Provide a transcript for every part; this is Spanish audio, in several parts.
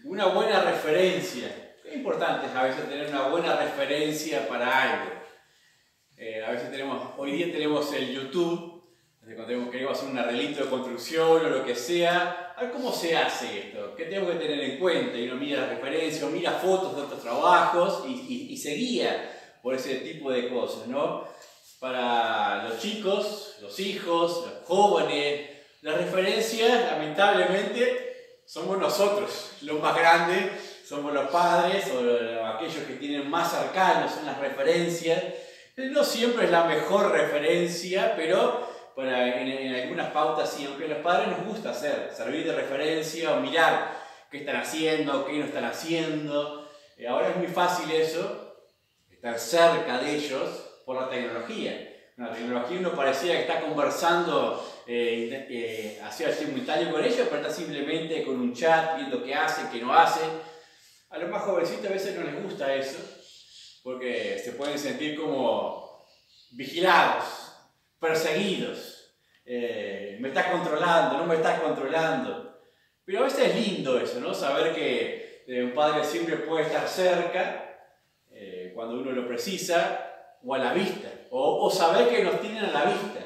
Una buena referencia. Es importante a veces tener una buena referencia para algo. A veces hoy día tenemos el YouTube, cuando queremos hacer un arreglito de construcción o lo que sea. A ver cómo se hace esto, qué tengo que tener en cuenta. Y uno mira la referencia, o mira fotos de otros trabajos y se guía por ese tipo de cosas, ¿no? Para los chicos, los hijos, los jóvenes, la referencia, lamentablemente, somos nosotros, los más grandes, somos los padres o aquellos que tienen más cercanos, son las referencias. No siempre es la mejor referencia, pero en algunas pautas sí, aunque a los padres nos gusta servir de referencia o mirar qué están haciendo, qué no están haciendo. Ahora es muy fácil eso, estar cerca de ellos por la tecnología. La tecnología uno parecía que está conversando hacia simultáneo con ellos, pero está simplemente con un chat, viendo qué hacen, qué no hacen. A los más jovencitos a veces no les gusta eso, porque se pueden sentir como vigilados, perseguidos. Me estás controlando, no me estás controlando. Pero a veces es lindo eso, ¿no? Saber que un padre siempre puede estar cerca cuando uno lo precisa, o a la vista, o saber que nos tienen a la vista.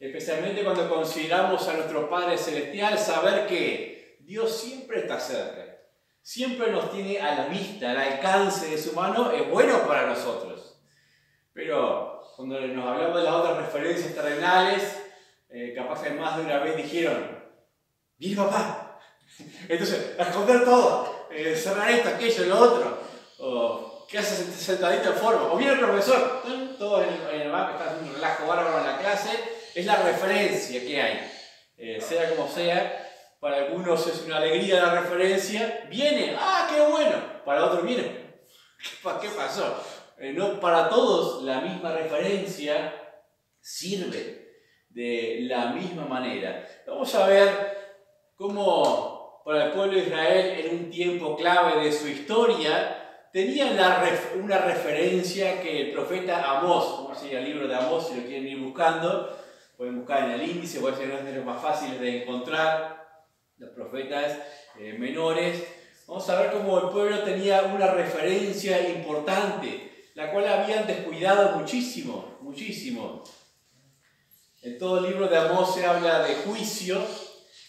Especialmente cuando consideramos a nuestro Padre Celestial, saber que Dios siempre está cerca. Siempre nos tiene a la vista, al alcance de su mano, es bueno para nosotros. Pero cuando nos hablamos de las otras referencias terrenales, capaz que más de una vez dijeron, ¡viene papá! Entonces, a esconder todo, cerrar esto, aquello, lo otro. O, ¿qué haces sentadito en forma? O viene el profesor, todos en el banco, está haciendo un relajo bárbaro en la clase. Es la referencia que hay, sea como sea. Para algunos es una alegría la referencia. Viene, ¡ah, qué bueno! Para otros, miren, ¿qué pasó? No para todos la misma referencia sirve de la misma manera. Vamos a ver cómo para el pueblo de Israel en un tiempo clave de su historia tenían una referencia que el profeta Amós, vamos a ir al libro de Amós si lo quieren ir buscando, pueden buscar en el índice, puede ser uno de los más fáciles de encontrar, los profetas menores. Vamos a ver cómo el pueblo tenía una referencia importante, la cual habían descuidado muchísimo, muchísimo. En todo el libro de Amós se habla de juicio,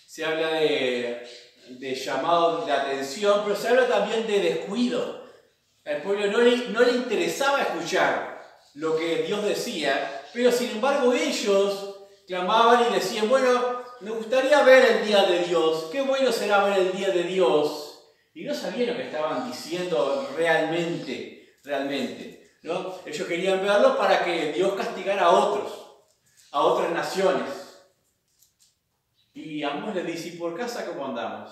se habla de llamado de atención, pero se habla también de descuido. Al pueblo no le interesaba escuchar lo que Dios decía, pero sin embargo ellos clamaban y decían, bueno, me gustaría ver el día de Dios, qué bueno será ver el día de Dios. Y no sabían lo que estaban diciendo realmente, ¿no? Ellos querían verlo para que Dios castigara a otras naciones. Y Amós les dice, ¿y por casa cómo andamos?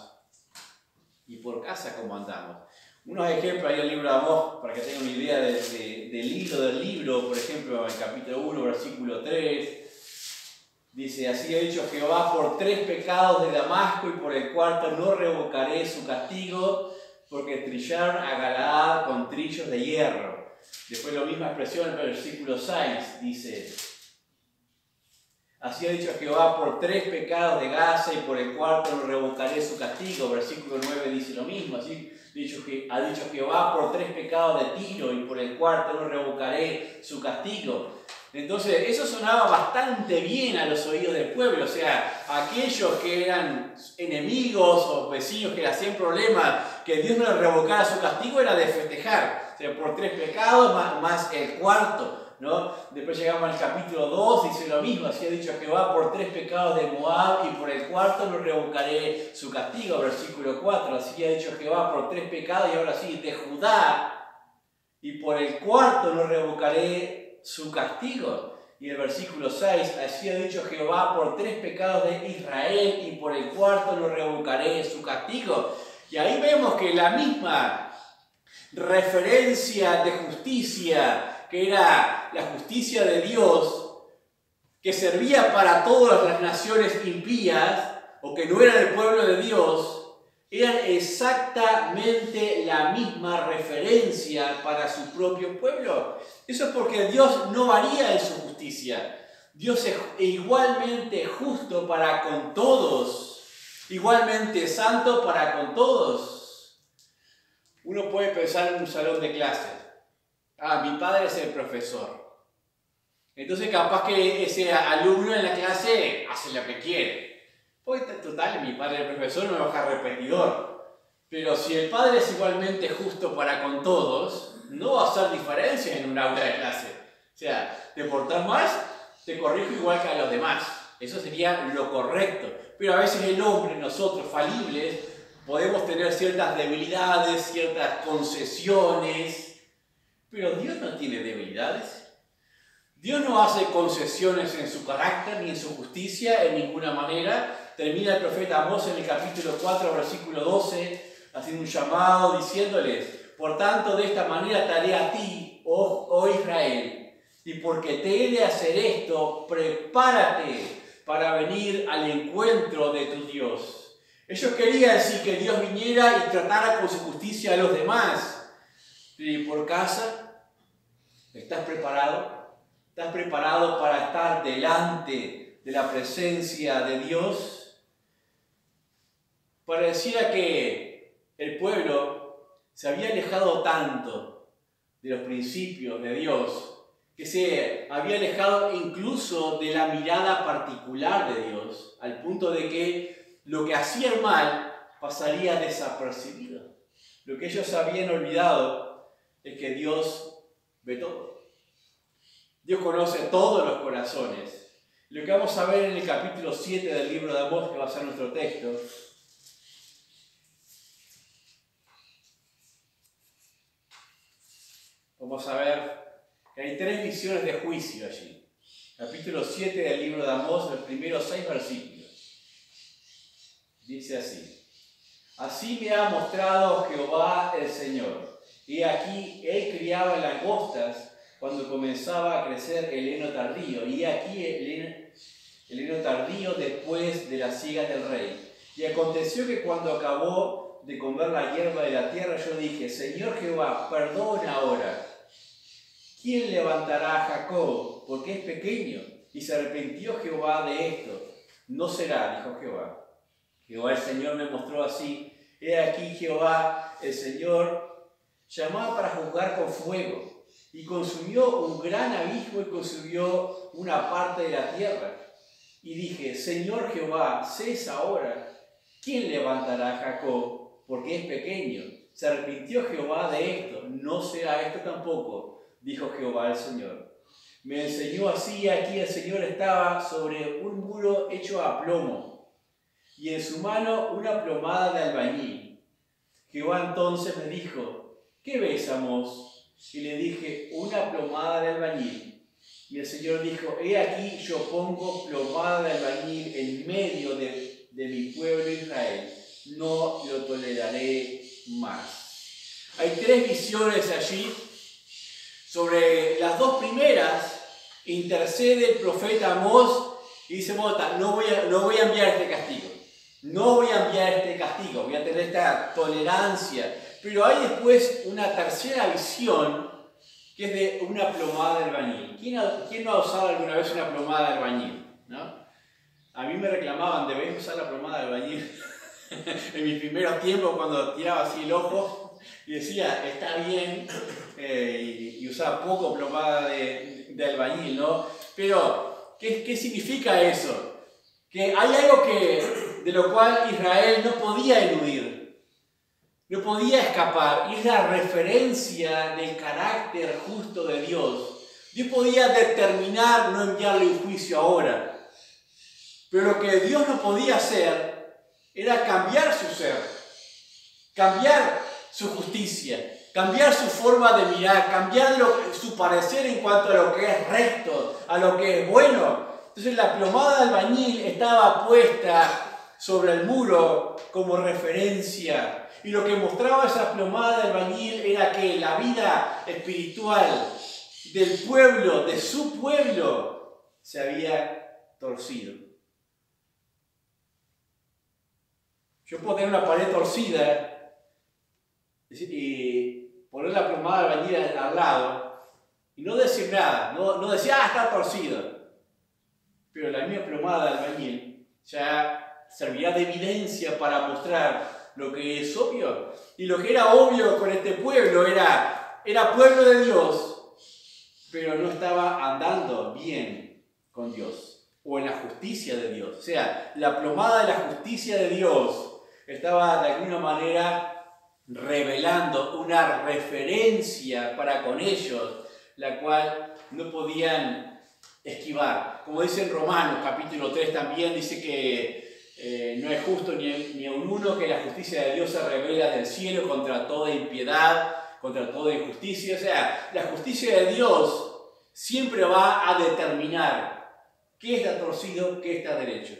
¿Y por casa cómo andamos? Unos ejemplos ahí en el libro de Amós, para que tengan una idea del libro, por ejemplo, en el capítulo 1, versículo 3, dice, así ha dicho Jehová, por 3 pecados de Damasco y por el cuarto no revocaré su castigo, porque trillaron a Galaad con trillos de hierro. Después la misma expresión en el versículo 6, dice, así ha dicho Jehová, por 3 pecados de Gaza y por el cuarto no revocaré su castigo. Versículo 9 dice lo mismo, así ha dicho Jehová, por 3 pecados de Tiro y por el cuarto no revocaré su castigo. Entonces eso sonaba bastante bien a los oídos del pueblo, o sea, aquellos que eran enemigos o vecinos que le hacían problemas, que Dios no les revocara su castigo era de festejar, o sea, por 3 pecados más el cuarto, ¿no? Después llegamos al capítulo 2, dice lo mismo, así ha dicho Jehová, por 3 pecados de Moab y por el cuarto no revocaré su castigo, versículo 4, así ha dicho Jehová, por 3 pecados y ahora sí, de Judá y por el cuarto no revocaré su castigo. Y el versículo 6, así ha dicho Jehová, por 3 pecados de Israel y por el cuarto no revocaré su castigo. Y ahí vemos que la misma referencia de justicia, que era la justicia de Dios, que servía para todas las naciones impías, o que no eran el pueblo de Dios, eran exactamente la misma referencia para su propio pueblo. Eso es porque Dios no varía en su justicia. Dios es igualmente justo para con todos, igualmente santo para con todos. Uno puede pensar en un salón de clases. Ah, mi padre es el profesor. Entonces capaz que ese alumno en la clase hace lo que quiere. Pues total, mi padre es el profesor, no me baja repetidor. Pero si el padre es igualmente justo para con todos, no va a hacer diferencia en un aula de clase. O sea, te portás más, te corrijo igual que a los demás. Eso sería lo correcto. Pero a veces el hombre, nosotros falibles, podemos tener ciertas debilidades, ciertas concesiones. Pero Dios no tiene debilidades. Dios no hace concesiones en su carácter ni en su justicia en ninguna manera. Termina el profeta Amós en el capítulo 4, versículo 12, haciendo un llamado diciéndoles: por tanto, de esta manera te haré a ti, oh Israel, y porque te he de hacer esto, prepárate para venir al encuentro de tu Dios. Ellos querían decir que Dios viniera y tratara con su justicia a los demás. Y por casa, ¿estás preparado? ¿Estás preparado para estar delante de la presencia de Dios? Pareciera que el pueblo se había alejado tanto de los principios de Dios, que se había alejado incluso de la mirada particular de Dios, al punto de que lo que hacían mal pasaría desapercibido. Lo que ellos habían olvidado es que Dios ve todo. Dios conoce todos los corazones. Lo que vamos a ver en el capítulo 7 del libro de Amós, que va a ser nuestro texto, vamos a ver que hay 3 visiones de juicio allí. Capítulo 7 del libro de Amós, los primeros 6 versículos. Dice así: así me ha mostrado Jehová el Señor. Y aquí él criaba langostas cuando comenzaba a crecer el heno tardío, y aquí el heno tardío después de las sigas del rey. Y aconteció que cuando acabó de comer la hierba de la tierra, yo dije: Señor Jehová, perdona ahora. ¿Quién levantará a Jacob? Porque es pequeño. Y se arrepintió Jehová de esto. No será, dijo Jehová. Jehová el Señor me mostró así: he aquí Jehová el Señor llamaba para juzgar con fuego, y consumió un gran abismo y consumió una parte de la tierra. Y dije: Señor Jehová, cesa ahora. ¿Quién levantará a Jacob? Porque es pequeño. Se arrepintió Jehová de esto. No será esto tampoco, dijo Jehová el Señor. Me enseñó así: aquí el Señor estaba sobre un muro hecho a plomo, y en su mano una plomada de albañil. Jehová entonces me dijo: ¿qué ves, Amós? Y le dije: una plomada de albañil. Y el Señor dijo: he aquí yo pongo plomada de albañil en medio de mi pueblo Israel. No lo toleraré más. Hay 3 visiones allí. Sobre las 2 primeras intercede el profeta Amós y dice: no voy a enviar este castigo. No voy a enviar este castigo. Voy a tener esta tolerancia. Pero hay después una tercera visión, que es de una plomada de albañil. ¿Quién no ha usado alguna vez una plomada de albañil? ¿No? A mí me reclamaban: ¿debéis usar la plomada de albañil? En mis primeros tiempos, cuando tiraba así el ojo y decía: está bien, y usaba poco plomada de albañil, ¿no? Pero, ¿qué significa eso? Que hay algo de lo cual Israel no podía eludir. No podía escapar, y es la referencia del carácter justo de Dios. Dios podía determinar no enviarle un juicio ahora, pero lo que Dios no podía hacer era cambiar su ser, cambiar su justicia, cambiar su forma de mirar, cambiar su parecer en cuanto a lo que es recto, a lo que es bueno. Entonces la plomada de albañil estaba puesta sobre el muro como referencia. Y lo que mostraba esa plomada de albañil era que la vida espiritual del pueblo, de su pueblo, se había torcido. Yo puedo tener una pared torcida y poner la plomada de albañil al lado y no decir nada, no decir: está torcido. Pero la misma plomada de albañil ya servirá de evidencia para mostrar lo que es obvio. Y lo que era obvio con este pueblo era pueblo de Dios, pero no estaba andando bien con Dios o en la justicia de Dios. O sea, la plomada de la justicia de Dios estaba de alguna manera revelando una referencia para con ellos, la cual no podían esquivar. Como dice en Romanos capítulo 3 también, dice que no es justo ni aun uno, que la justicia de Dios se revela del cielo contra toda impiedad, contra toda injusticia. O sea, la justicia de Dios siempre va a determinar qué está torcido, qué está derecho.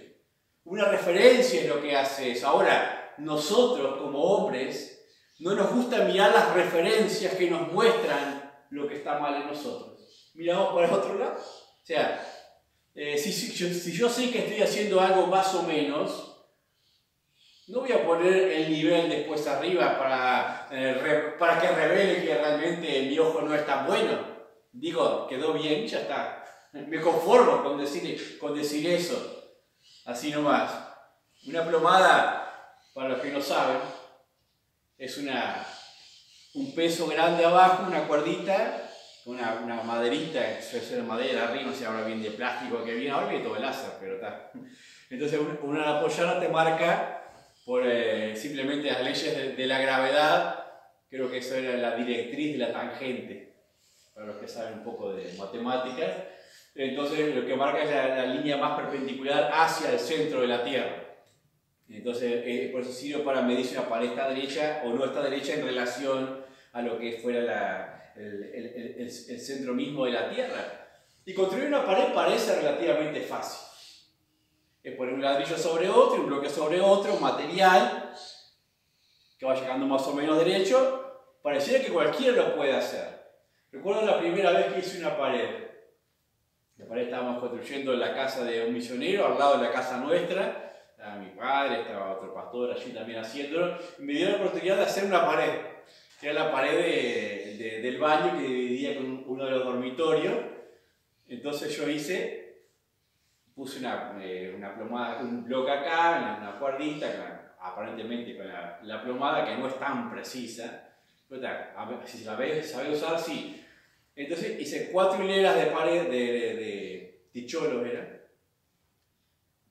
Una referencia es lo que hace eso. Ahora, nosotros como hombres no nos gusta mirar las referencias que nos muestran lo que está mal en nosotros. Miramos para el otro lado. O sea, si yo sé que estoy haciendo algo más o menos, no voy a poner el nivel después arriba para que revele que realmente mi ojo no es tan bueno. Digo, quedó bien y ya está. Me conformo con decir eso. Así nomás. Una plomada, para los que no saben, es un peso grande abajo, una cuerdita, una maderita, suele ser de madera arriba, no sé ahora bien de plástico que viene, ahora viene todo el láser, pero está. Entonces una apoyada te marca por simplemente las leyes de la gravedad. Creo que eso era la directriz de la tangente, para los que saben un poco de matemáticas. Entonces lo que marca es la línea más perpendicular hacia el centro de la Tierra. Entonces por eso sirve para medir si una pared está derecha o no está derecha en relación a lo que fuera el centro mismo de la Tierra. Y construir una pared parece relativamente fácil. Es poner un ladrillo sobre otro, un bloque sobre otro, un material que va llegando más o menos derecho. Pareciera que cualquiera lo puede hacer. Recuerdo la primera vez que hice una pared. La pared estábamos construyendo en la casa de un misionero, al lado de la casa nuestra. Estaba mi padre, estaba otro pastor allí también haciéndolo. Y me dio la oportunidad de hacer una pared. Que era la pared del baño que dividía con uno de los dormitorios. Entonces yo puse una plomada, un bloque acá, una cuerdita, aparentemente con la plomada que no es tan precisa. Pero si sabe usar, sí. Entonces hice 4 hileras de pared de ticholos, ¿era?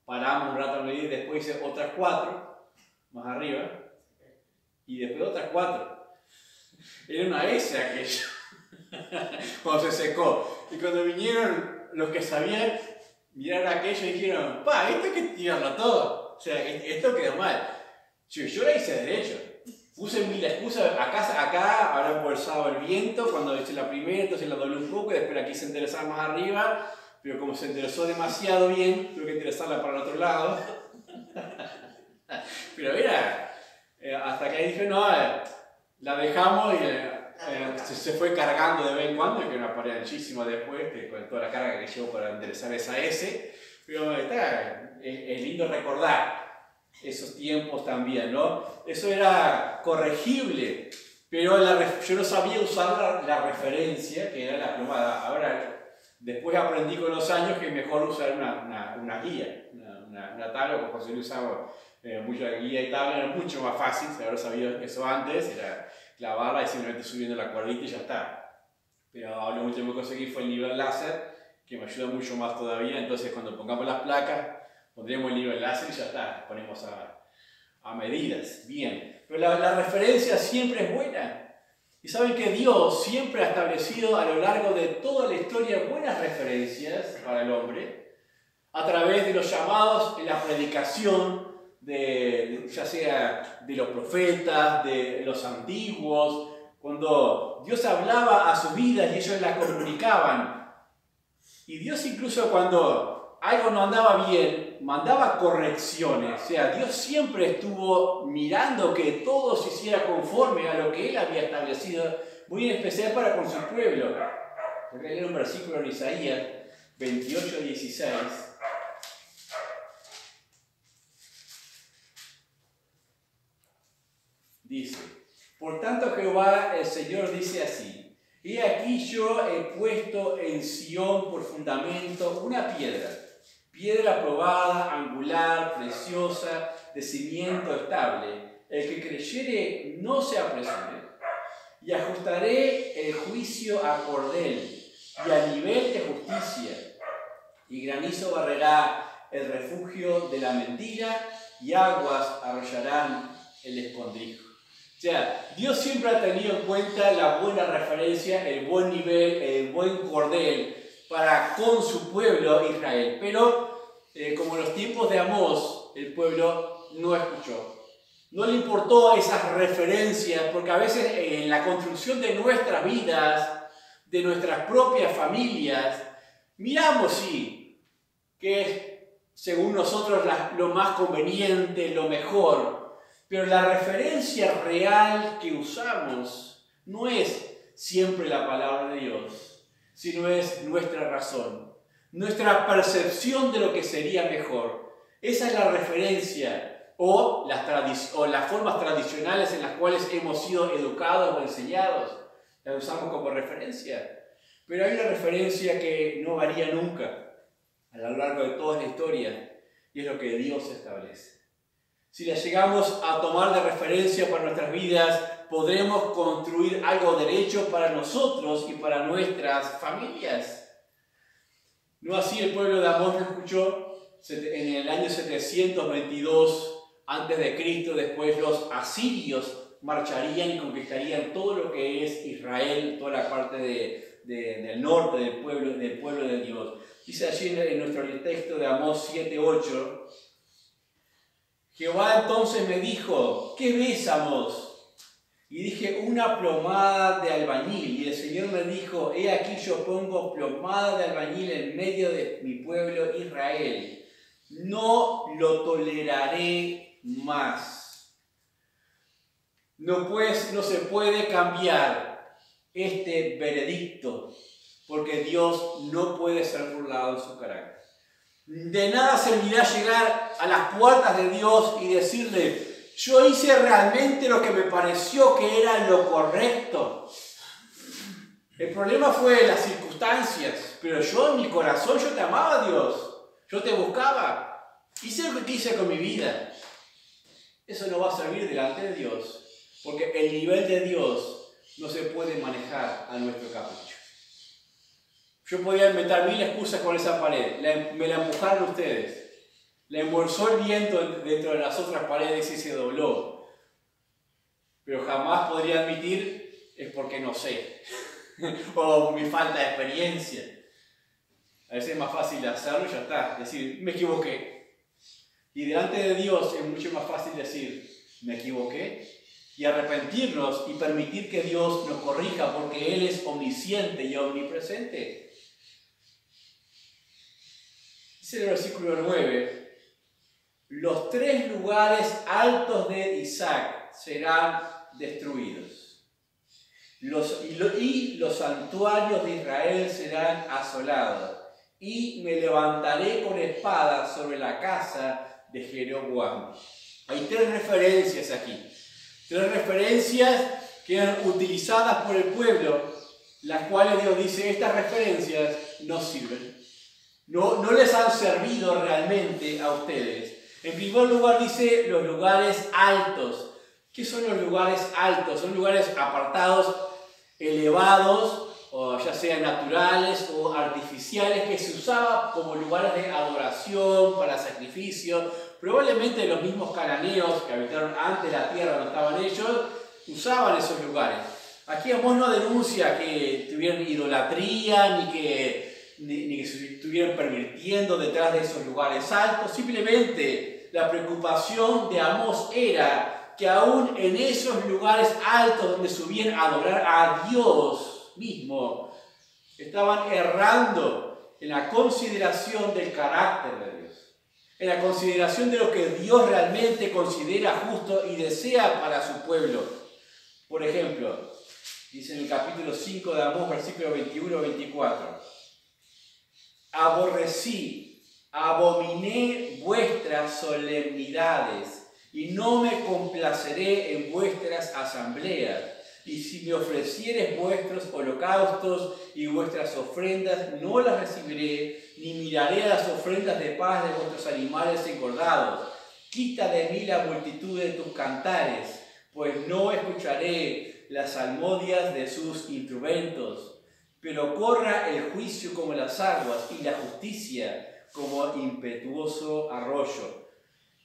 Paramos un rato a medir, después hice otras 4 más arriba y después otras 4. Era una S aquello cuando se secó. Y cuando vinieron los que sabían, miraron aquello y dijeron: "Pa, esto hay que tirarlo todo. O sea, esto quedó mal". Yo la hice derecho. Puse mil excusas. Acá habrá embolsado el viento cuando hice la primera, entonces la doblé un poco y después la quise enderezar más arriba. Pero como se enderezó demasiado bien, tuve que enderezarla para el otro lado. Pero era, hasta que ahí dije: "No, la dejamos", y se fue cargando de vez en cuando, que era una pared anchísima después, con toda la carga que llevo para enderezar esa S. Pero es lindo recordar esos tiempos también, ¿no? Eso era corregible, pero yo no sabía usar la referencia, que era la plomada. Ahora, después aprendí con los años que es mejor usar una guía, una tabla, porque José usaba mucha guía y tabla, era mucho más fácil. Si haber sabido eso antes, era clavarla y simplemente subiendo la cuerdita y ya está. Pero ahora lo último que conseguí fue el nivel láser, que me ayuda mucho más todavía. Entonces cuando pongamos las placas, pondremos el nivel láser y ya está, ponemos a medidas. Bien, pero la referencia siempre es buena. Y saben que Dios siempre ha establecido a lo largo de toda la historia buenas referencias para el hombre, a través de los llamados en la predicación, ya sea de los profetas, de los antiguos, cuando Dios hablaba a sus vidas y ellos la comunicaban. Y Dios incluso cuando algo no andaba bien, mandaba correcciones. O sea, Dios siempre estuvo mirando que todo se hiciera conforme a lo que Él había establecido, muy en especial para con su pueblo. Voy a leer un versículo en Isaías 28:16. Dice: "Por tanto Jehová el Señor dice así: He aquí yo he puesto en Sión por fundamento una piedra probada, angular, preciosa, de cimiento estable, el que creyere no se apresure, y ajustaré el juicio a cordel y a nivel de justicia, y granizo barrerá el refugio de la mentira, y aguas arrollarán el escondrijo. O sea, Dios siempre ha tenido en cuenta la buena referencia, el buen nivel, el buen cordel para con su pueblo Israel. Pero como en los tiempos de Amós, el pueblo no escuchó. No le importó esas referencias, porque a veces en la construcción de nuestras vidas, de nuestras propias familias, miramos, sí, que es según nosotros lo más conveniente, lo mejor. Pero la referencia real que usamos no es siempre la palabra de Dios, sino es nuestra razón, nuestra percepción de lo que sería mejor. Esa es la referencia o las formas tradicionales en las cuales hemos sido educados o enseñados. Las usamos como referencia. Pero hay una referencia que no varía nunca a lo largo de toda la historia, y es lo que Dios establece. Si la llegamos a tomar de referencia para nuestras vidas, podremos construir algo derecho para nosotros y para nuestras familias. No así el pueblo de Amós lo escuchó en el año 722 a.C. Después los asirios marcharían y conquistarían todo lo que es Israel, toda la parte del norte del pueblo de Dios. Dice allí en nuestro texto de Amós 7:8, Jehová entonces me dijo, ¿qué ves, Amós? Y dije, una plomada de albañil. Y el Señor me dijo, he aquí yo pongo plomada de albañil en medio de mi pueblo Israel. No lo toleraré más. No se puede cambiar este veredicto, porque Dios no puede ser burlado en su carácter. De nada servirá llegar a las puertas de Dios y decirle, yo hice realmente lo que me pareció que era lo correcto. El problema fue las circunstancias, pero yo en mi corazón, yo te amaba, Dios. Yo te buscaba. Hice lo que quise con mi vida. Eso no va a servir delante de Dios, porque el nivel de Dios no se puede manejar a nuestro capricho. Yo podía inventar 1000 excusas con esa pared. Me la empujaron ustedes. La embolsó el viento dentro de las otras paredes y se dobló. Pero jamás podría admitir es porque no sé. O mi falta de experiencia. A veces es más fácil hacerlo y ya está. Decir, me equivoqué. Y delante de Dios es mucho más fácil decir, me equivoqué. Y arrepentirnos y permitir que Dios nos corrija porque Él es omnisciente y omnipresente. Dice el versículo 9, los 3 lugares altos de Isaac serán destruidos, y los santuarios de Israel serán asolados, y me levantaré con espada sobre la casa de Jeroboam. Hay 3 referencias aquí, 3 referencias que eran utilizadas por el pueblo, las cuales Dios dice, estas referencias no sirven. No les han servido realmente a ustedes. En primer lugar dice los lugares altos. ¿Qué son los lugares altos? Son lugares apartados, elevados, o ya sean naturales o artificiales, que se usaban como lugares de adoración, para sacrificio. Probablemente los mismos cananeos que habitaron antes la tierra donde estaban ellos, usaban esos lugares. Aquí Amós no denuncia que tuvieran idolatría, ni que se estuvieran pervirtiendo detrás de esos lugares altos. Simplemente la preocupación de Amós era que aún en esos lugares altos donde subían a adorar a Dios mismo, estaban errando en la consideración del carácter de Dios, en la consideración de lo que Dios realmente considera justo y desea para su pueblo. Por ejemplo, dice en el capítulo 5 de Amós, versículo 21-24, abominé vuestras solemnidades y no me complaceré en vuestras asambleas. Y si me ofrecieres vuestros holocaustos y vuestras ofrendas, no las recibiré, ni miraré a las ofrendas de paz de vuestros animales engordados. Quita de mí la multitud de tus cantares, pues no escucharé las salmodias de sus instrumentos. Pero corra el juicio como las aguas y la justicia como impetuoso arroyo.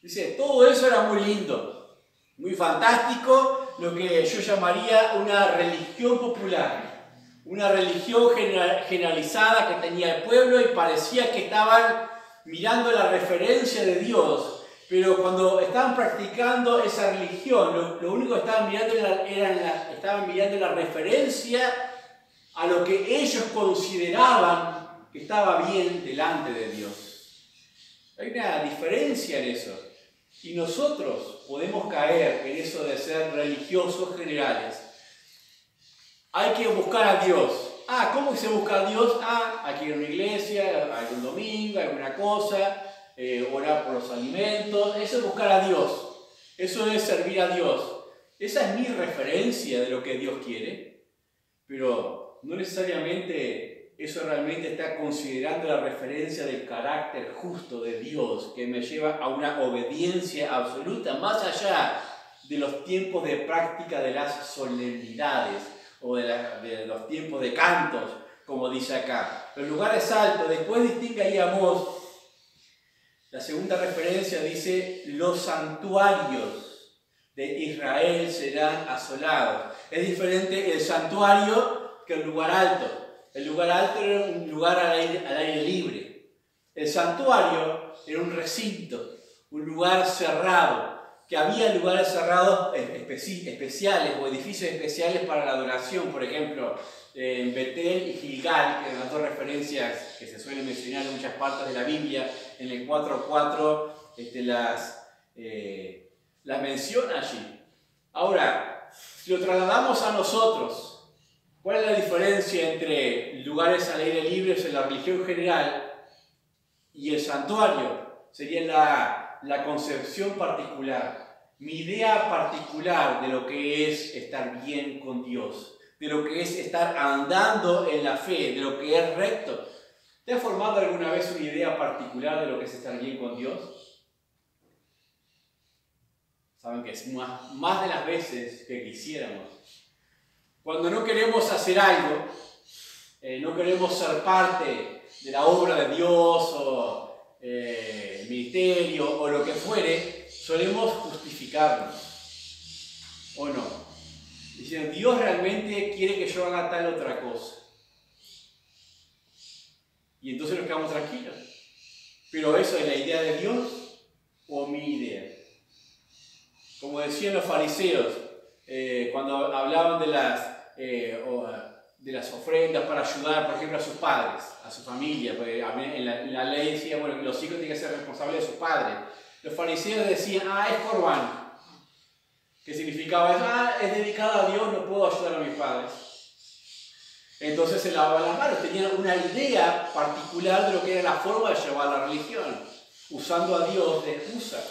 Dice, todo eso era muy lindo, muy fantástico, lo que yo llamaría una religión popular, una religión generalizada que tenía el pueblo y parecía que estaban mirando la referencia de Dios. Pero cuando estaban practicando esa religión, lo único que estaban mirando estaban mirando la referencia a lo que ellos consideraban que estaba bien delante de Dios. Hay una diferencia en eso. Y nosotros podemos caer en eso de ser religiosos generales. Hay que buscar a Dios. ¿Cómo se busca a Dios? Aquí en una iglesia, algún domingo, alguna cosa. Orar por los alimentos, eso es buscar a Dios, eso es servir a Dios. Esa es mi referencia de lo que Dios quiere, pero no necesariamente eso realmente está considerando la referencia del carácter justo de Dios que me lleva a una obediencia absoluta, más allá de los tiempos de práctica de las solemnidades o de los tiempos de cantos, como dice acá. Los lugares altos, después distingue ahí Amós. La segunda referencia dice, los santuarios de Israel serán asolados. Es diferente el santuario que el lugar alto. El lugar alto era un lugar al aire libre. El santuario era un recinto, un lugar cerrado, que había lugares cerrados especiales o edificios especiales para la adoración, por ejemplo, en Betel y Gilgal, que eran las dos referencias que se suelen mencionar en muchas partes de la Biblia. En el 4.4 las menciona allí. Ahora, si lo trasladamos a nosotros, ¿cuál es la diferencia entre lugares al aire libre en la religión general y el santuario? Sería la concepción particular, mi idea particular de lo que es estar bien con Dios, de lo que es estar andando en la fe, de lo que es recto. ¿Te has formado alguna vez una idea particular de lo que es estar bien con Dios? Saben que es más de las veces que quisiéramos. Cuando no queremos hacer algo, no queremos ser parte de la obra de Dios o el ministerio o lo que fuere, solemos justificarnos. ¿O no? Diciendo, Dios realmente quiere que yo haga tal otra cosa. Y entonces nos quedamos tranquilos. ¿Pero eso es la idea de Dios o mi idea? Como decían los fariseos, cuando hablaban de las ofrendas para ayudar, por ejemplo, a sus padres, a su familia, porque en la ley decía, bueno, que los hijos tienen que ser responsables de sus padres. Los fariseos decían, es corbán, que significaba eso, es dedicado a Dios, no puedo ayudar a mis padres. Entonces se lavaban las manos, tenían una idea particular de lo que era la forma de llevar la religión, usando a Dios de excusa.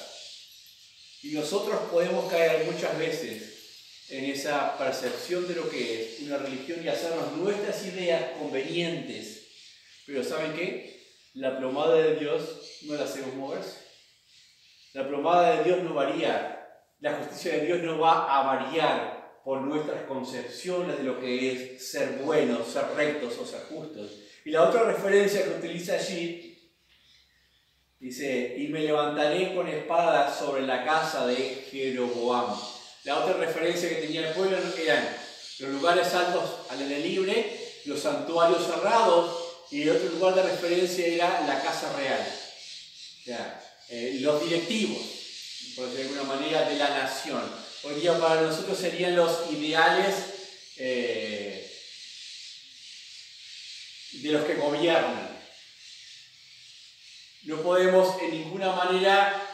Y nosotros podemos caer muchas veces en esa percepción de lo que es una religión y hacernos nuestras ideas convenientes. Pero ¿saben qué? La plomada de Dios no la hacemos moverse. La plomada de Dios no varía. La justicia de Dios no va a variar por nuestras concepciones de lo que es ser buenos, ser rectos o ser justos. Y la otra referencia que utiliza allí dice, y me levantaré con espada sobre la casa de Jeroboam. La otra referencia que tenía el pueblo eran los lugares altos al aire libre, los santuarios cerrados, y el otro lugar de referencia era la casa real. O sea, los directivos, por decirlo de alguna manera, de la nación. Hoy día para nosotros serían los ideales de los que gobiernan. No podemos en ninguna manera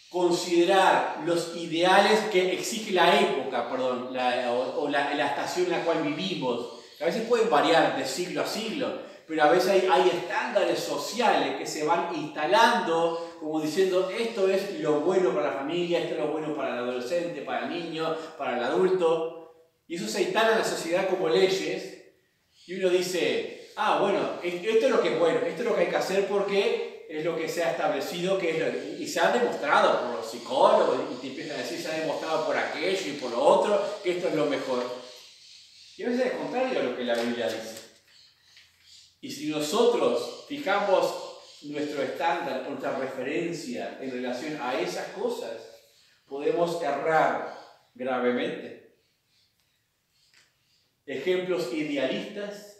considerar los ideales que exige la época, la estación en la cual vivimos. A veces pueden variar de siglo a siglo, pero a veces hay estándares sociales que se van instalando como diciendo esto es lo bueno para la familia, esto es lo bueno para el adolescente, para el niño, para el adulto. Y eso se instala en la sociedad como leyes y uno dice, bueno, esto es lo que es bueno, esto es lo que hay que hacer porque es lo que se ha establecido, y se ha demostrado por los psicólogos, y te empiezan a decir, se ha demostrado por aquello y por lo otro, que esto es lo mejor. Y a veces es contrario a lo que la Biblia dice. Y si nosotros fijamos nuestro estándar, nuestra referencia en relación a esas cosas, podemos errar gravemente. Ejemplos idealistas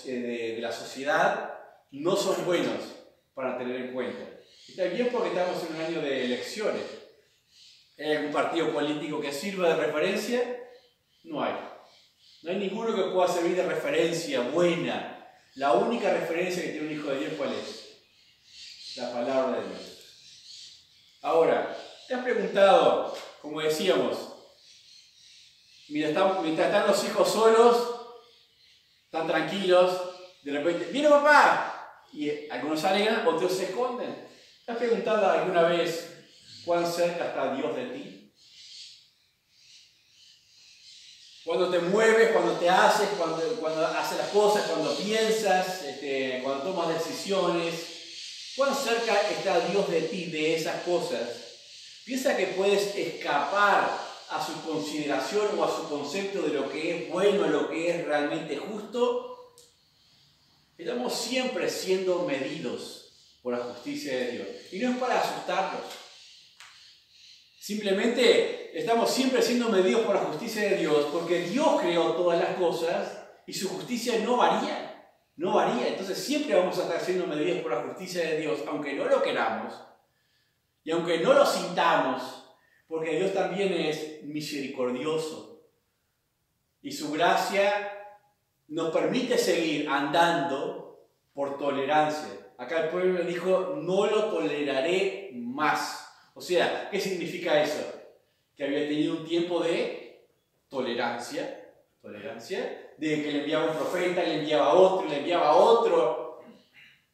de la sociedad no son buenos para tener en cuenta. Y también porque estamos en un año de elecciones. ¿Hay algún partido político que sirva de referencia? No hay. No hay ninguno que pueda servir de referencia buena. La única referencia que tiene un hijo de Dios, ¿cuál es? La palabra de Dios. Ahora, ¿te has preguntado, como decíamos, mientras están los hijos solos, están tranquilos, de repente, ¡viene papá! Y algunos alegan, otros se esconden. ¿Te has preguntado alguna vez cuán cerca está Dios de ti? Cuando te mueves, cuando te haces, cuando haces las cosas, cuando piensas, cuando tomas decisiones, ¿cuán cerca está Dios de ti, de esas cosas? ¿Piensa que puedes escapar a su consideración o a su concepto de lo que es bueno, lo que es realmente justo? Estamos siempre siendo medidos por la justicia de Dios. Y no es para asustarlos. Simplemente estamos siempre siendo medidos por la justicia de Dios porque Dios creó todas las cosas y su justicia no varía. No varía. Entonces siempre vamos a estar siendo medidos por la justicia de Dios, aunque no lo queramos y aunque no lo sintamos, porque Dios también es misericordioso y su gracia nos permite seguir andando por tolerancia. Acá el pueblo dijo, no lo toleraré más. O sea, ¿qué significa eso? Que había tenido un tiempo de tolerancia, de que le enviaba un profeta, le enviaba otro,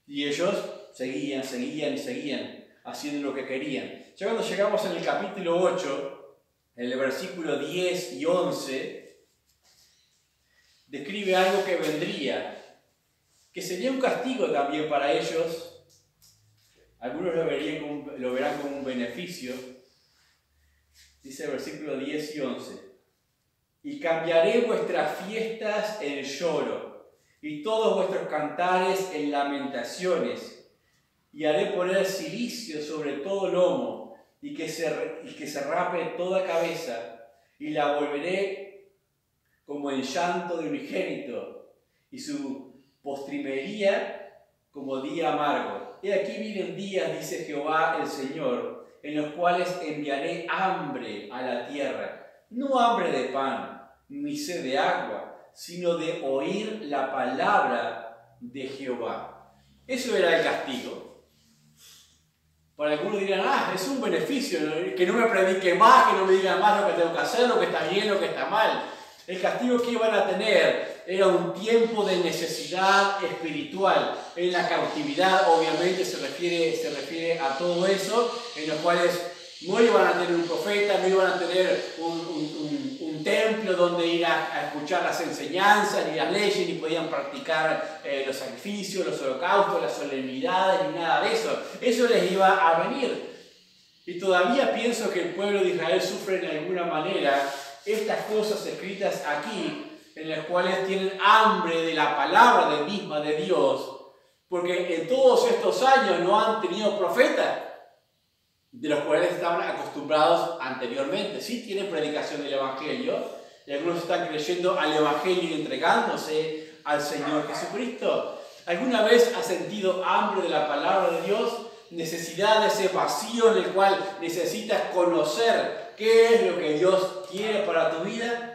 y ellos seguían haciendo lo que querían. Ya cuando llegamos en el capítulo 8, en el versículo 10 y 11, describe algo que vendría, que sería un castigo también para ellos. Algunos lo verán como un beneficio. Dice el versículo 10 y 11. Y cambiaré vuestras fiestas en lloro, y todos vuestros cantares en lamentaciones, y haré poner cilicio sobre todo lomo, y que se rape toda cabeza, y la volveré como en llanto de unigénito, y su postrimería como día amargo. He aquí vienen días, dice Jehová el Señor, en los cuales enviaré hambre a la tierra, no hambre de pan, ni sed de agua, sino de oír la palabra de Jehová. Eso era el castigo. Para algunos dirán, es un beneficio, ¿no? Que no me predique más, que no me digan más lo que tengo que hacer, lo que está bien, lo que está mal. El castigo que iban a tener era un tiempo de necesidad espiritual. En la cautividad, obviamente, se refiere a todo eso, en los cuales no iban a tener un profeta, no iban a tener un templo donde ir a escuchar las enseñanzas, ni las leyes, ni podían practicar los sacrificios, los holocaustos, las solemnidades, ni nada de eso. Eso les iba a venir. Y todavía pienso que el pueblo de Israel sufre de alguna manera estas cosas escritas aquí, en las cuales tienen hambre de la palabra misma de Dios, porque en todos estos años no han tenido profetas, de los cuales estaban acostumbrados anteriormente. Sí tienen predicación del Evangelio, y algunos están creyendo al Evangelio y entregándose al Señor Jesucristo. ¿Alguna vez has sentido hambre de la palabra de Dios? Necesidad de ese vacío en el cual necesitas conocer qué es lo que Dios quiere para tu vida.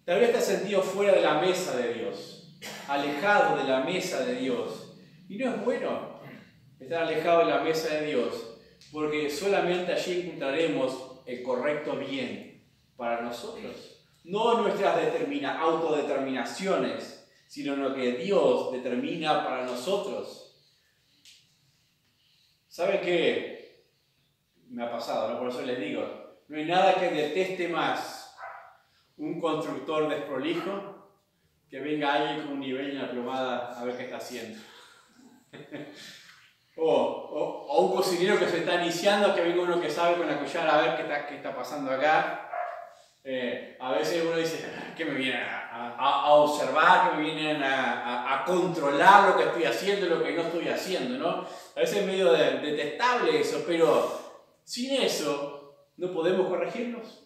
Tal vez te has sentido fuera de la mesa de Dios, alejado de la mesa de Dios. Y no es bueno estar alejado de la mesa de Dios, porque solamente allí encontraremos el correcto bien para nosotros. No nuestras autodeterminaciones, sino lo que Dios determina para nosotros. ¿Saben qué? Me ha pasado, ¿no? Por eso les digo, no hay nada que deteste más un constructor desprolijo que venga alguien con un nivel y una plomada a ver qué está haciendo. O un cocinero que se está iniciando, que venga uno que sabe con la cuchara a ver qué está pasando acá. A veces uno dice, que me vienen a observar, que me vienen a controlar lo que estoy haciendo y lo que no estoy haciendo, ¿no? A veces es medio detestable eso, pero sin eso no podemos corregirnos.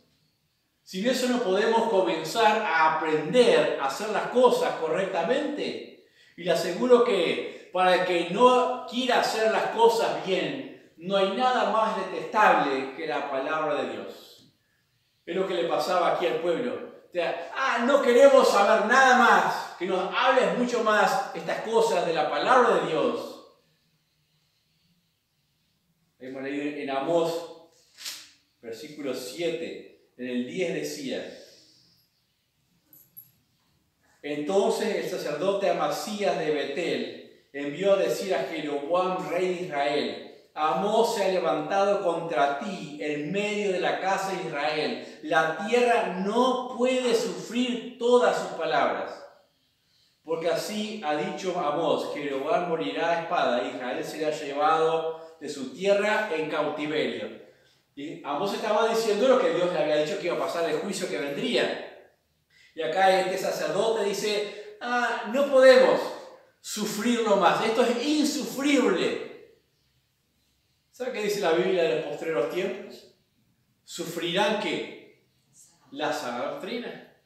Sin eso no podemos comenzar a aprender a hacer las cosas correctamente. Y le aseguro que para el que no quiera hacer las cosas bien, no hay nada más detestable que la palabra de Dios. Es lo que le pasaba aquí al pueblo. O sea, no queremos saber nada más, que nos hables mucho más estas cosas de la palabra de Dios. Hemos leído en Amós, versículo 7, en el 10 decía: entonces el sacerdote Amasías de Betel envió a decir a Jeroboam, rey de Israel: Amós se ha levantado contra ti en medio de la casa de Israel. La tierra no puede sufrir todas sus palabras. Porque así ha dicho Amós: Jeroboam morirá a espada, y Israel será llevado de su tierra en cautiverio. Y Amós estaba diciendo lo que Dios le había dicho que iba a pasar, el juicio que vendría. Y acá este sacerdote dice: no podemos sufrirlo más, esto es insufrible. ¿Sabe qué dice la Biblia de los postreros tiempos? ¿Sufrirán qué? La sana doctrina.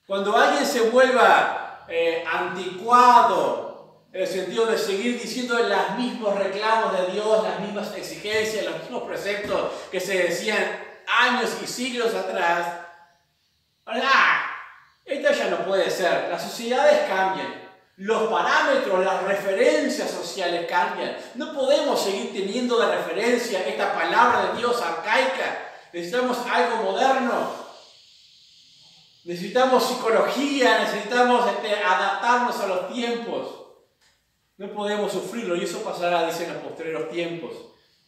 Cuando alguien se vuelva anticuado, en el sentido de seguir diciendo los mismos reclamos de Dios, las mismas exigencias, los mismos preceptos que se decían años y siglos atrás, esto ya no puede ser. Las sociedades cambian. Los parámetros, las referencias sociales cambian. No podemos seguir teniendo de referencia esta palabra de Dios arcaica. Necesitamos algo moderno. Necesitamos psicología, necesitamos adaptarnos a los tiempos. No podemos sufrirlo, y eso pasará, dicen los postreros tiempos.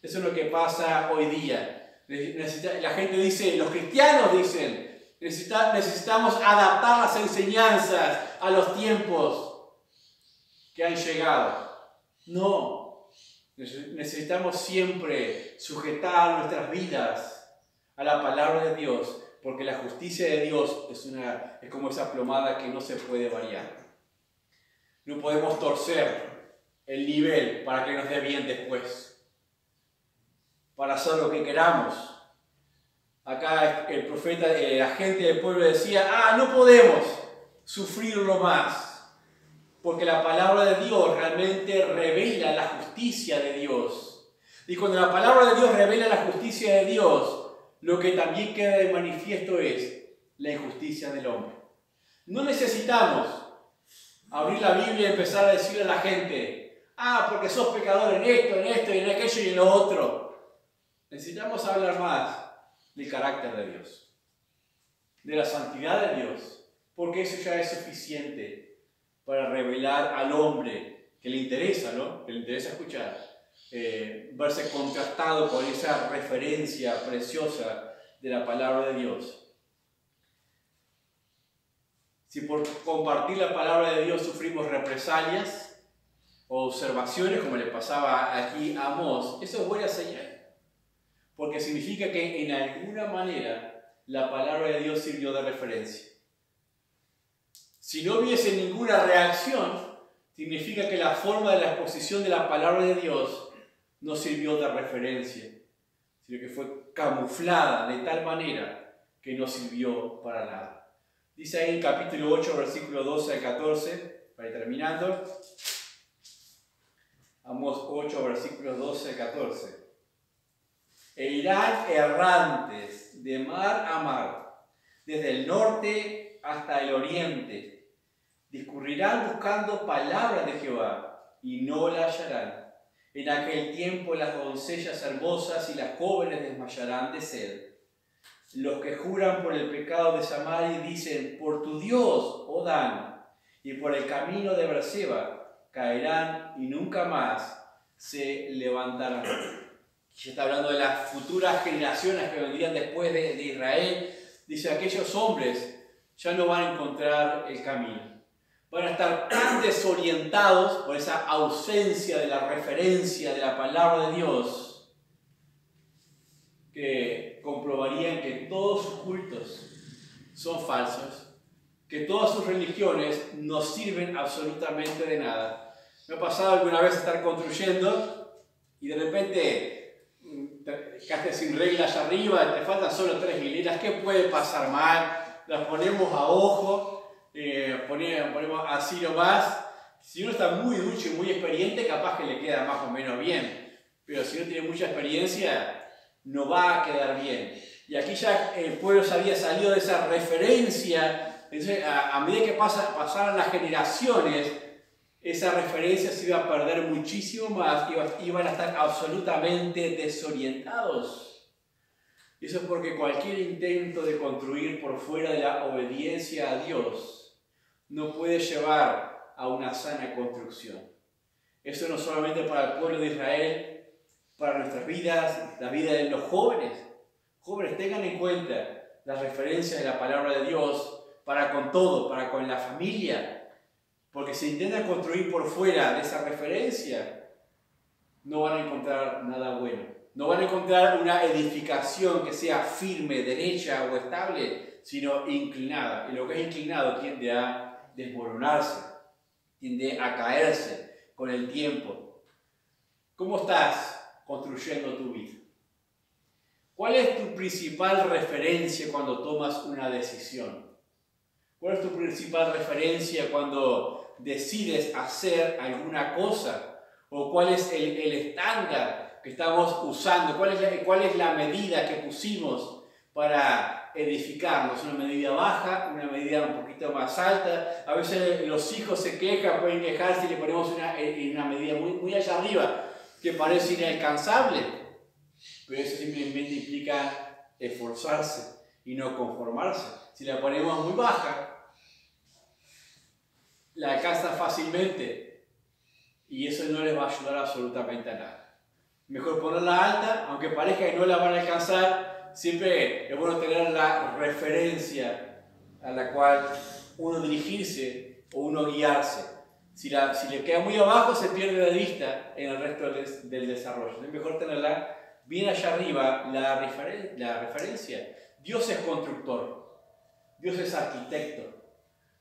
Eso es lo que pasa hoy día. La gente dice, los cristianos dicen, necesitamos adaptar las enseñanzas a los tiempos que han llegado. No, necesitamos siempre sujetar nuestras vidas a la palabra de Dios, porque la justicia de Dios es como esa plomada que no se puede variar. No podemos torcer el nivel para que nos dé bien después, para hacer lo que queramos. Acá el profeta, la gente del pueblo decía: no podemos sufrirlo más, porque la palabra de Dios realmente revela la justicia de Dios. Y cuando la palabra de Dios revela la justicia de Dios, lo que también queda de manifiesto es la injusticia del hombre. No necesitamos abrir la Biblia y empezar a decirle a la gente: porque sos pecador en esto y en aquello y en lo otro. Necesitamos hablar más del carácter de Dios, de la santidad de Dios, porque eso ya es suficiente para revelar al hombre que le interesa, ¿no? Que le interesa escuchar, verse contrastado con esa referencia preciosa de la palabra de Dios. Si por compartir la palabra de Dios sufrimos represalias o observaciones, como le pasaba aquí a Amós, eso es buena señal, porque significa que en alguna manera la palabra de Dios sirvió de referencia. Si no hubiese ninguna reacción, significa que la forma de la exposición de la palabra de Dios no sirvió de referencia, sino que fue camuflada de tal manera que no sirvió para nada. Dice ahí en capítulo 8, versículo 12 al 14, para ir terminando. Amós 8, versículos 12 al 14. E irán errantes de mar a mar, desde el norte hasta el oriente. Discurrirán buscando palabras de Jehová y no la hallarán. En aquel tiempo las doncellas hermosas y las jóvenes desmayarán de sed. Los que juran por el pecado de Samaria dicen: por tu Dios, oh Dan, y por el camino de Beerseba caerán y nunca más se levantarán. Y está hablando de las futuras generaciones que vendrían después de Israel. Dice: aquellos hombres ya no van a encontrar el camino. van a estar tan desorientados por esa ausencia de la referencia de la palabra de Dios, que comprobarían que todos sus cultos son falsos, que todas sus religiones no sirven absolutamente de nada. Me ha pasado alguna vez estar construyendo y de repente quedaste sin reglas allá arriba, te faltan solo 3 hileras. ¿Qué puede pasar mal? Las ponemos a ojo, ponemos así nomás. Si uno está muy ducho y muy experiente, capaz que le queda más o menos bien, pero si no tiene mucha experiencia, no va a quedar bien. Y aquí ya el pueblo se había salido de esa referencia. Entonces, a medida que pasaran las generaciones, esa referencia se iba a perder muchísimo más, iban a estar absolutamente desorientados. Y eso es porque cualquier intento de construir por fuera de la obediencia a Dios no puede llevar a una sana construcción. Eso no solamente para el pueblo de Israel, para nuestras vidas, la vida de los jóvenes. Jóvenes, tengan en cuenta las referencias de la palabra de Dios para con todo, para con la familia. Porque si intentan construir por fuera de esa referencia, no van a encontrar nada bueno. No van a encontrar una edificación que sea firme, derecha o estable, sino inclinada. Y lo que es inclinado tiende a desmoronarse, tiende a caerse con el tiempo. ¿Cómo estás construyendo tu vida? ¿Cuál es tu principal referencia cuando tomas una decisión? ¿Cuál es tu principal referencia cuando decides hacer alguna cosa? ¿O cuál es el estándar que estamos usando? ¿Cuál es la medida que pusimos para edificarnos? ¿Una medida baja? ¿Una medida un poquito más alta? A veces los hijos se quejan, pueden quejarse y le ponemos una medida muy allá arriba que parece inalcanzable. Pero eso simplemente implica esforzarse y no conformarse. Si la ponemos muy baja, la alcanza fácilmente y eso no les va a ayudar absolutamente a nada. Mejor ponerla alta, aunque parezca que no la van a alcanzar, siempre es bueno tener la referencia a la cual uno dirigirse o uno guiarse. Si le queda muy abajo, se pierde de vista en el resto del desarrollo. Es mejor tenerla bien allá arriba, la referencia. Dios es constructor, Dios es arquitecto.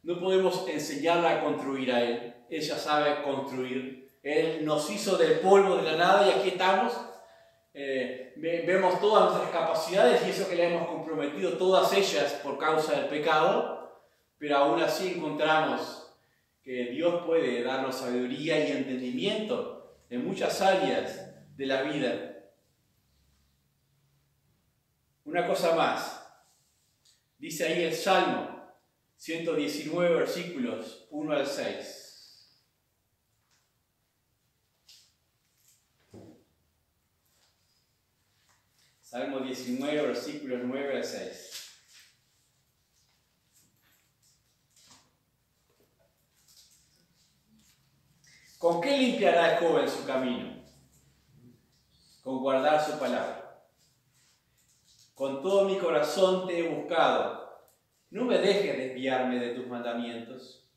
No podemos enseñarla a construir a Él. Él ya sabe construir. Él nos hizo del polvo de la nada y aquí estamos. Vemos todas nuestras capacidades y eso que le hemos comprometido, todas ellas por causa del pecado, pero aún así encontramos que Dios puede darnos sabiduría y entendimiento en muchas áreas de la vida. Una cosa más, dice ahí el Salmo 119, versículos 1 al 6. Salmo 19, versículos 9 al 6. ¿Con qué limpiará el joven su camino? Con guardar su palabra. Con todo mi corazón te he buscado. No me dejes desviarme de tus mandamientos.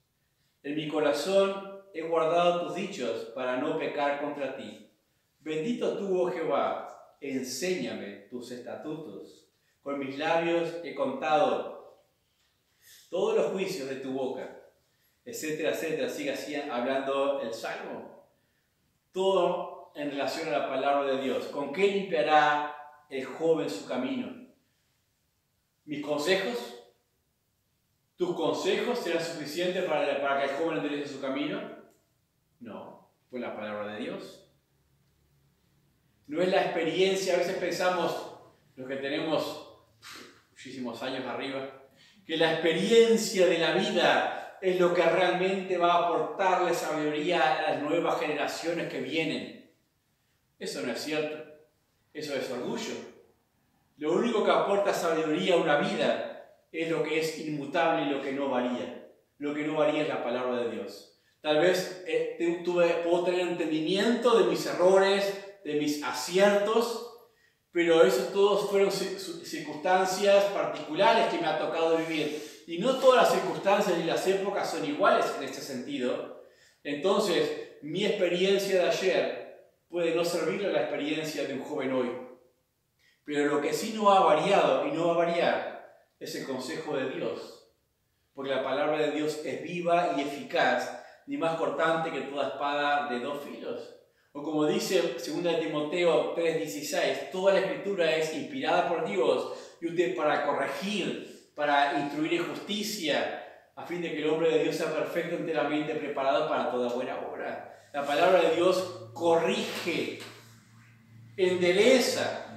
En mi corazón he guardado tus dichos para no pecar contra ti. Bendito tú, oh Jehová, enséñame tus estatutos. Con mis labios he contado todos los juicios de tu boca, etcétera, etcétera. Sigue así hablando el Salmo. Todo en relación a la palabra de Dios. ¿Con qué limpiará el joven su camino? ¿Mis consejos? ¿Tus consejos serán suficientes para que el joven enderece su camino? No, pues la palabra de Dios. No es la experiencia. A veces pensamos, los que tenemos muchísimos años arriba, que la experiencia de la vida es lo que realmente va a aportarle sabiduría a las nuevas generaciones que vienen. Eso no es cierto. Eso es orgullo. Lo único que aporta sabiduría a una vida es lo que es inmutable y lo que no varía. Lo que no varía es la palabra de Dios. Tal vez puedo tener entendimiento de mis errores, de mis aciertos, pero esos todos fueron circunstancias particulares que me ha tocado vivir. y no todas las circunstancias ni las épocas son iguales en este sentido, entonces mi experiencia de ayer puede no servirle a la experiencia de un joven hoy. Pero lo que sí no ha variado y no va a variar es el consejo de Dios. Porque la palabra de Dios es viva y eficaz, ni más cortante que toda espada de dos filos. O como dice 2 Timoteo 3:16, toda la escritura es inspirada por Dios y útil para corregir, para instruir en justicia, a fin de que el hombre de Dios sea perfecto, enteramente preparado para toda buena obra. La palabra de Dios corrige, endereza,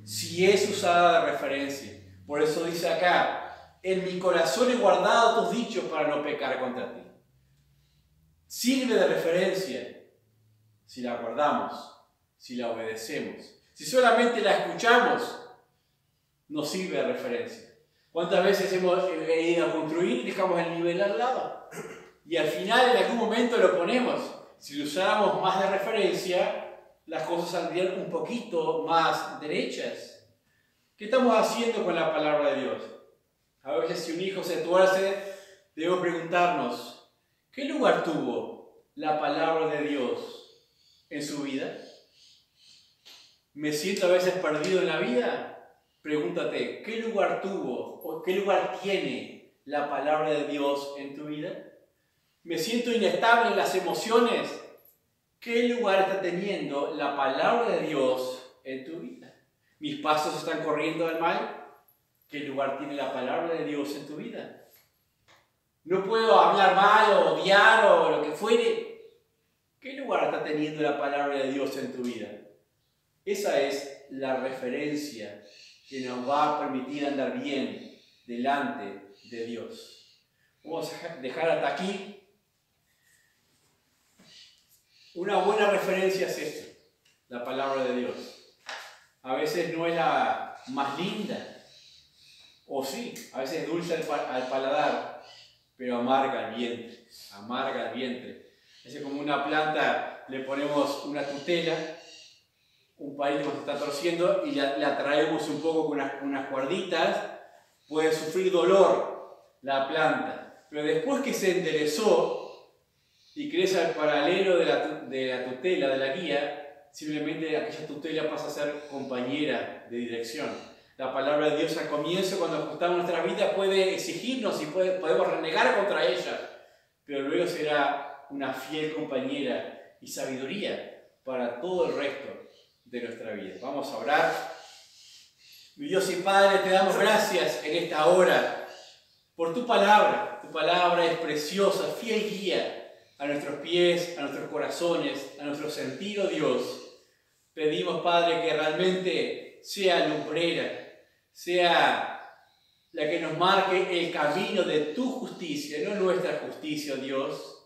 si es usada de referencia. Por eso dice acá, en mi corazón he guardado tus dichos para no pecar contra ti. Sirve de referencia si la guardamos, si la obedecemos. Si solamente la escuchamos, no sirve de referencia. ¿Cuántas veces hemos ido a construir y dejamos el nivel al lado? Y al final en algún momento lo ponemos. Si lo usáramos más de referencia, las cosas saldrían un poquito más derechas. ¿Qué estamos haciendo con la palabra de Dios? A veces si un hijo se tuerce, debemos preguntarnos, ¿qué lugar tuvo la palabra de Dios en su vida? ¿Me siento a veces perdido en la vida? Pregúntate, ¿qué lugar tuvo o qué lugar tiene la palabra de Dios en tu vida? ¿Me siento inestable en las emociones? ¿Qué lugar está teniendo la palabra de Dios en tu vida? ¿Mis pasos están corriendo al mal? ¿Qué lugar tiene la palabra de Dios en tu vida? ¿No puedo hablar mal o odiar o lo que fuere? ¿Qué lugar está teniendo la palabra de Dios en tu vida? Esa es la referencia que nos va a permitir andar bien delante de Dios. Vamos a dejar hasta aquí. Una buena referencia es esto, la palabra de Dios. A veces no es la más linda, o sí, a veces es dulce al paladar, pero amarga el vientre, amarga el vientre. Es como una planta, le ponemos una tutela, un palito que se está torciendo y la traemos un poco con unas cuerditas, puede sufrir dolor la planta, pero después que se enderezó y crece al paralelo de la tutela, de la guía, simplemente aquella tutela pasa a ser compañera de dirección. La palabra de Dios al comienzo, cuando ajustamos nuestra vida, puede exigirnos y podemos renegar contra ella, pero luego será una fiel compañera y sabiduría para todo el resto de nuestra vida. Vamos a orar. Mi Dios y Padre, te damos gracias en esta hora por tu palabra. Tu palabra es preciosa, fiel guía a nuestros pies, a nuestros corazones, a nuestro sentido, Dios. Pedimos, Padre, que realmente sea lumbrera, sea la que nos marque el camino de tu justicia, no nuestra justicia, Dios.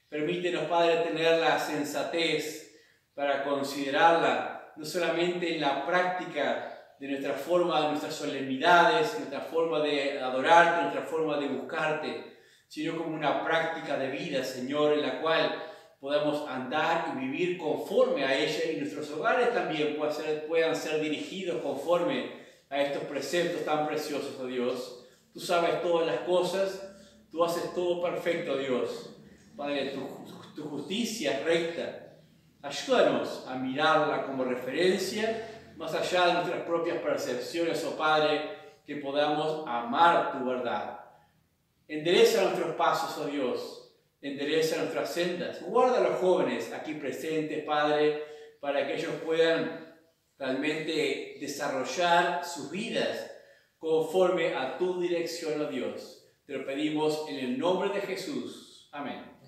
Permítenos, Padre, tener la sensatez para considerarla no solamente en la práctica de nuestra forma, de nuestras solemnidades, nuestra forma de adorarte, nuestra forma de buscarte, sino como una práctica de vida, Señor, en la cual podamos andar y vivir conforme a ella y nuestros hogares también puedan ser dirigidos conforme a estos preceptos tan preciosos, oh Dios. Tú sabes todas las cosas, tú haces todo perfecto, Dios. Padre, tu justicia es recta. Ayúdanos a mirarla como referencia, más allá de nuestras propias percepciones, oh Padre, que podamos amar tu verdad. Endereza nuestros pasos, oh Dios, endereza nuestras sendas. Guarda a los jóvenes aquí presentes, Padre, para que ellos puedan realmente desarrollar sus vidas conforme a tu dirección, oh Dios. Te lo pedimos en el nombre de Jesús. Amén.